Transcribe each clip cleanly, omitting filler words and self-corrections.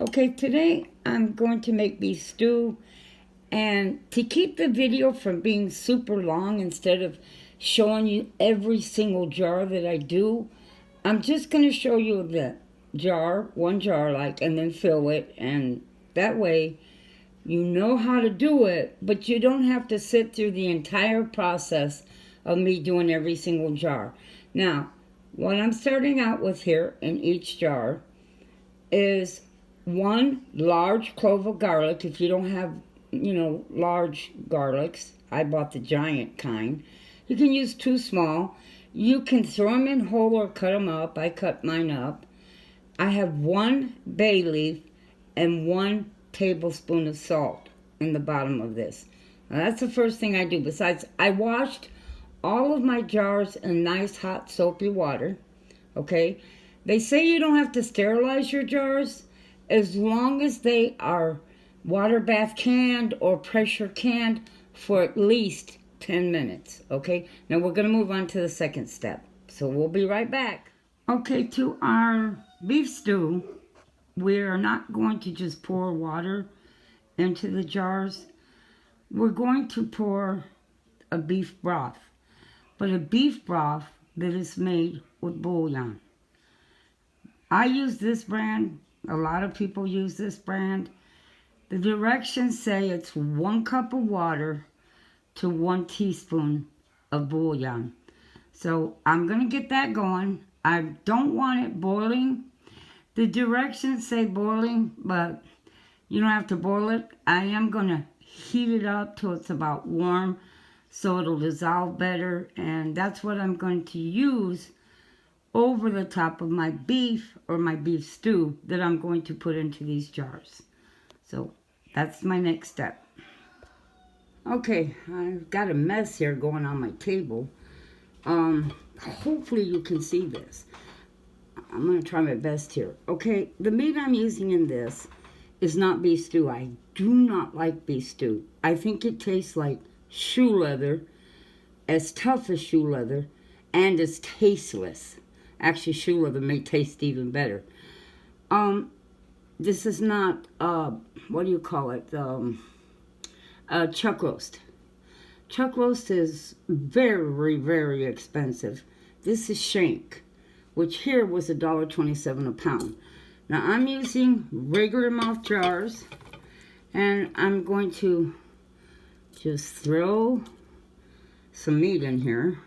Okay, today I'm going to make beef stew, and to keep the video from being super long, instead of showing you every single jar that I do, I'm just going to show you the jar, one jar like, and then fill it, and that way you know how to do it, but you don't have to sit through the entire process of me doing every single jar. Now, what I'm starting out with here in each jar is one large clove of garlic. If you don't have, large garlics, I bought the giant kind. You can use two small. You can throw them in whole or cut them up. I cut mine up. I have one bay leaf and 1 tablespoon of salt in the bottom of this. Now, that's the first thing I do. Besides, I washed all of my jars in nice hot soapy water. Okay? They say you don't have to sterilize your jars as long as they are water bath canned or pressure canned for at least 10 minutes. Okay? Now we're going to move on to the second step. So we'll be right back. Okay, to our beef stew, we're not going to just pour water into the jars. We're going to pour a beef broth, but a beef broth that is made with bouillon. I use this brand. A lot of people use this brand. The directions say it's 1 cup of water to 1 teaspoon of bouillon. So I'm going to get that going. I don't want it boiling. The directions say boiling, but you don't have to boil it. I am going to heat it up till it's about warm so it'll dissolve better. And that's what I'm going to use over the top of my beef or my beef stew that I'm going to put into these jars. So that's my next step. Okay, I've got a mess here going on my table. Hopefully you can see this. I'm going to try my best here. Okay, the meat I'm using in this is not beef stew. I do not like beef stew. I think it tastes like shoe leather, as tough as shoe leather, and as tasteless. Actually, shoe leather may taste even better. This is not, what do you call it? Chuck roast. Chuck roast is very, very expensive. This is shank, which here was $1.27 a pound. Now, I'm using regular mouth jars, and I'm going to just throw some meat in here.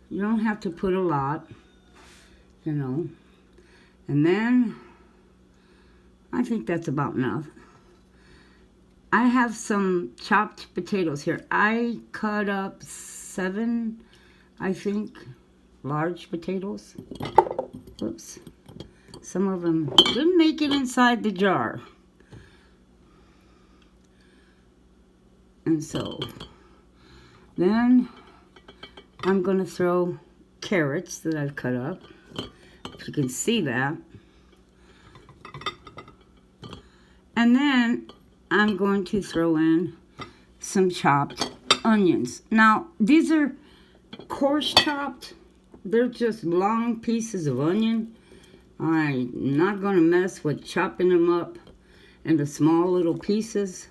You don't have to put a lot, And then, I think that's about enough. I have some chopped potatoes here. I cut up 7, I think, large potatoes. Whoops. Some of them didn't make it inside the jar. And so, then I'm going to throw carrots that I've cut up. If you can see that. And then I'm going to throw in some chopped onions. Now, these are coarse chopped. They're just long pieces of onion. I'm not going to mess with chopping them up into small little pieces.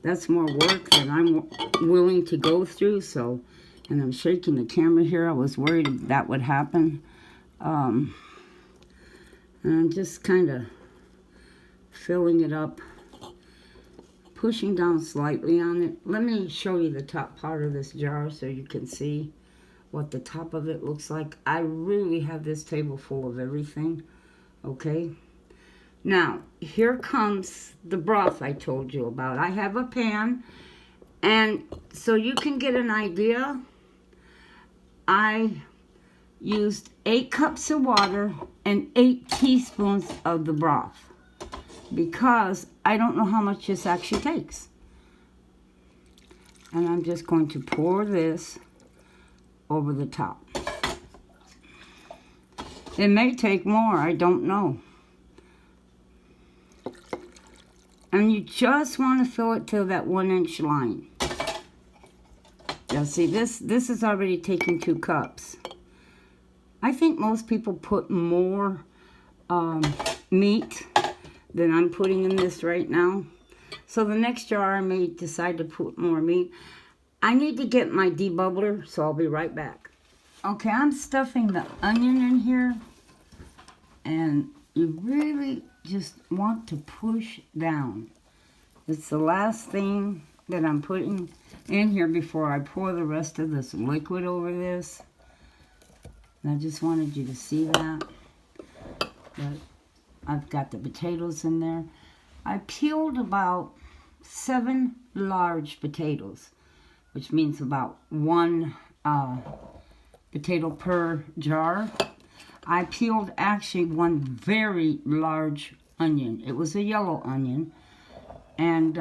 That's more work than I'm willing to go through. So, and I'm shaking the camera here. I was worried that would happen. And I'm just kind of filling it up, pushing down slightly on it. Let me show you the top part of this jar so you can see what the top of it looks like. I really have this table full of everything. Okay. Now, here comes the broth I told you about. I have a pan, and so you can get an idea, I used 8 cups of water and 8 teaspoons of the broth because I don't know how much this actually takes. And I'm just going to pour this over the top. It may take more, I don't know. And you just want to fill it to that 1-inch line. Now see, this is already taking 2 cups. I think most people put more meat that I'm putting in this right now. So the next jar I may decide to put more meat. I need to get my debubbler, so I'll be right back. Okay, I'm stuffing the onion in here, and you really just want to push down. It's the last thing that I'm putting in here before I pour the rest of this liquid over this. And I just wanted you to see that. But I've got the potatoes in there. I peeled about 7 large potatoes, which means about 1 potato per jar. I peeled actually 1 very large onion. It was a yellow onion. And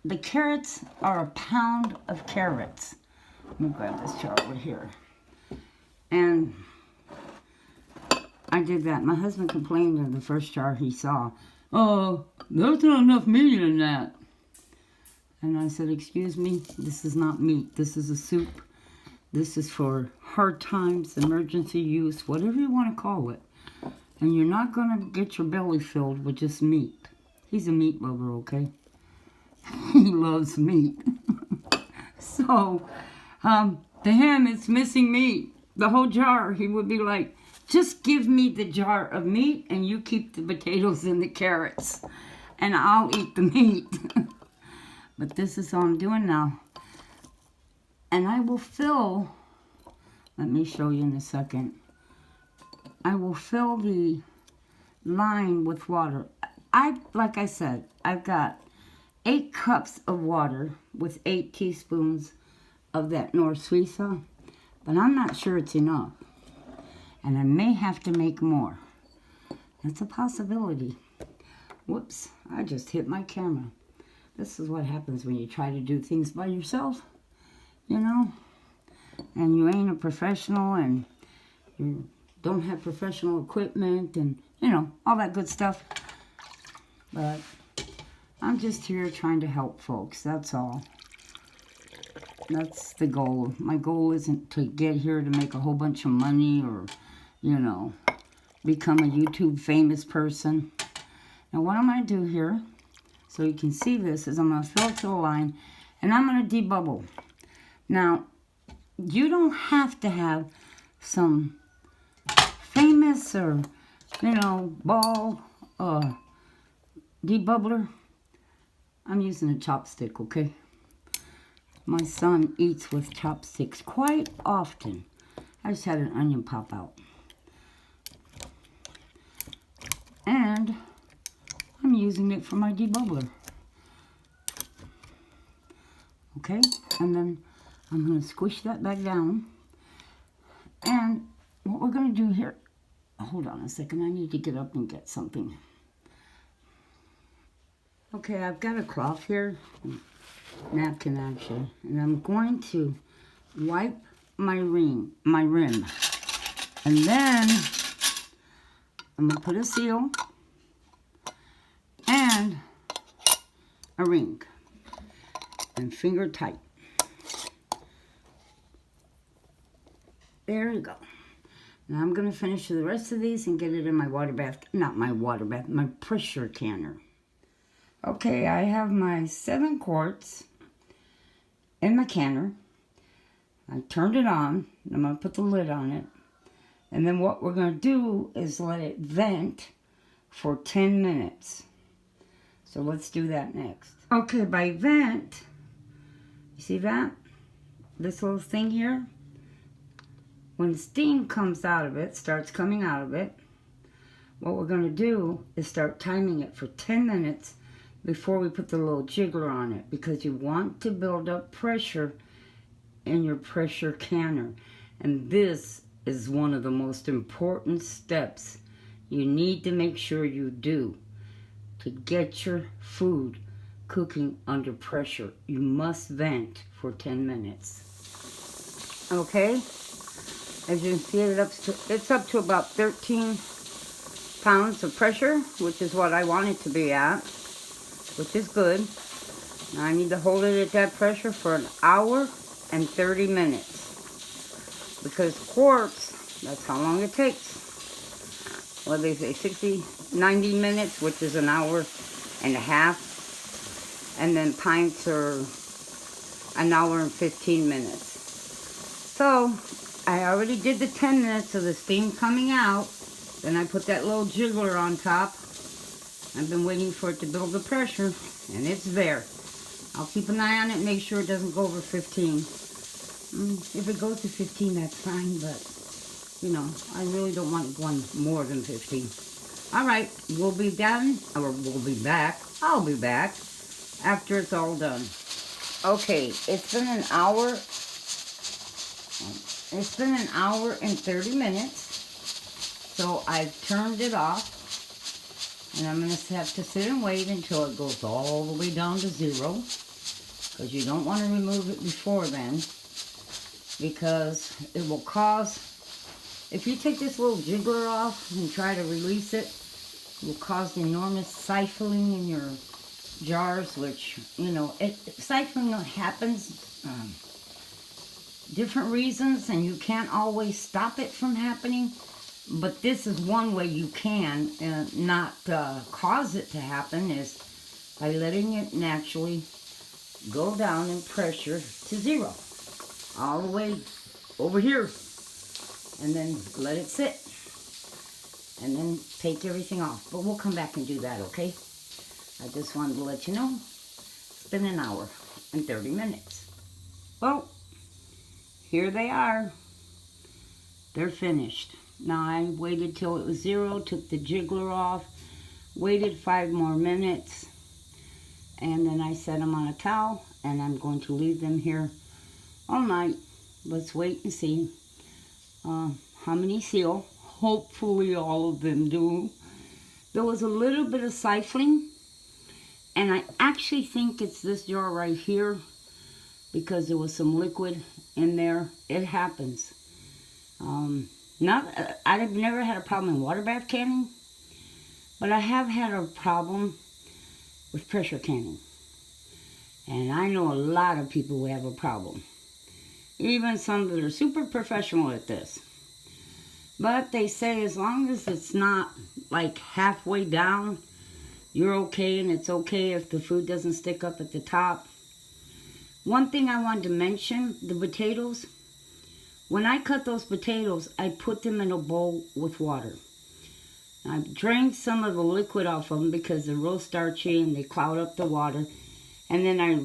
the carrots are 1 pound of carrots. Let me grab this jar over here. And I did that. My husband complained in the first jar he saw, "Oh, there's not enough meat in that." And I said, "Excuse me, this is not meat. This is a soup. This is for hard times, emergency use, whatever you want to call it. And you're not going to get your belly filled with just meat." He's a meat lover, okay? He loves meat. So, to him, it's missing meat. The whole jar, he would be like, "Just give me the jar of meat and you keep the potatoes and the carrots. And I'll eat the meat." But this is all I'm doing now. And I will fill, let me show you in a second. I will fill the line with water. Like I said, I've got 8 cups of water with 8 teaspoons of that North Suiza, but I'm not sure it's enough. And I may have to make more. That's a possibility. Whoops, I just hit my camera. This is what happens when you try to do things by yourself, you know, and you ain't a professional and you don't have professional equipment and, you know, all that good stuff. But I'm just here trying to help folks, that's all. That's the goal. My goal isn't to get here to make a whole bunch of money or, you know, become a YouTube famous person. Now what I'm going to do here, so you can see this, is I'm going to fill it to the line and I'm going to debubble. Now, you don't have to have some famous or, you know, ball debubbler. I'm using a chopstick, okay? My son eats with chopsticks quite often. I just had an onion pop out. And I'm using it for my debubbler. Okay, and then I'm going to squish that back down. And what we're going to do here, hold on a second, I need to get up and get something. Okay, I've got a cloth here, napkin actually, and I'm going to wipe my rim. And then I'm going to put a seal and a ring and finger tight. There you go. Now I'm going to finish the rest of these and get it in my water bath. Not my water bath, my pressure canner. Okay, I have my 7 quarts in my canner. I turned it on. I'm going to put the lid on it. And then what we're going to do is let it vent for 10 minutes. So let's do that next. Okay, by vent, you see that? This little thing here? When steam comes out of it, starts coming out of it, what we're going to do is start timing it for 10 minutes before we put the little jiggler on it, because you want to build up pressure in your pressure canner. And this is one of the most important steps you need to make sure you do to get your food cooking under pressure. You must vent for 10 minutes. Okay? As you can see, it's up to about 13 pounds of pressure, which is what I want it to be at, which is good. Now I need to hold it at that pressure for 1 hour and 30 minutes. Because quarts, that's how long it takes. what they say, 60, 90 minutes, which is an hour and a half. And then pints are an hour and 15 minutes. So, I already did the 10 minutes of the steam coming out. Then I put that little jiggler on top. I've been waiting for it to build the pressure, and it's there. I'll keep an eye on it, make sure it doesn't go over 15. If it goes to 15, that's fine, but, you know, I really don't want it going more than 15. All right, we'll be done, or we'll be back. I'll be back after it's all done. Okay, it's been an hour. It's been an hour and 30 minutes. So I've turned it off. And I'm going to have to sit and wait until it goes all the way down to 0. Because you don't want to remove it before then. Because it will cause, if you take this little jiggler off and try to release it, it will cause enormous siphoning in your jars, which, you know, siphoning happens different reasons, and you can't always stop it from happening. But this is one way you can not cause it to happen, is by letting it naturally go down in pressure to 0. All the way over here. And then let it sit. And then take everything off. But we'll come back and do that, okay? I just wanted to let you know. It's been an hour and 30 minutes. Well, here they are. They're finished. Now I waited till it was 0, took the jiggler off, waited 5 more minutes, and then I set them on a towel, and I'm going to leave them here all night. Let's wait and see how many seal. Hopefully all of them do. There was a little bit of siphoning, and I actually think it's this jar right here, because there was some liquid in there. It happens. I've never had a problem in water bath canning, but I have had a problem with pressure canning. And I know a lot of people who have a problem. Even some that are super professional at this. But they say as long as it's not like halfway down, you're okay, and it's okay if the food doesn't stick up at the top. One thing I wanted to mention, the potatoes. When I cut those potatoes, I put them in a bowl with water. I drained some of the liquid off of them because they're real starchy and they cloud up the water. And then I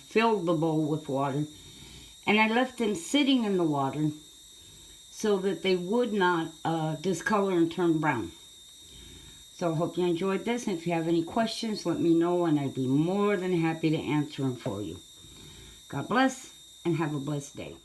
filled the bowl with water. And I left them sitting in the water so that they would not discolor and turn brown. So I hope you enjoyed this. And if you have any questions, let me know, and I'd be more than happy to answer them for you. God bless, and have a blessed day.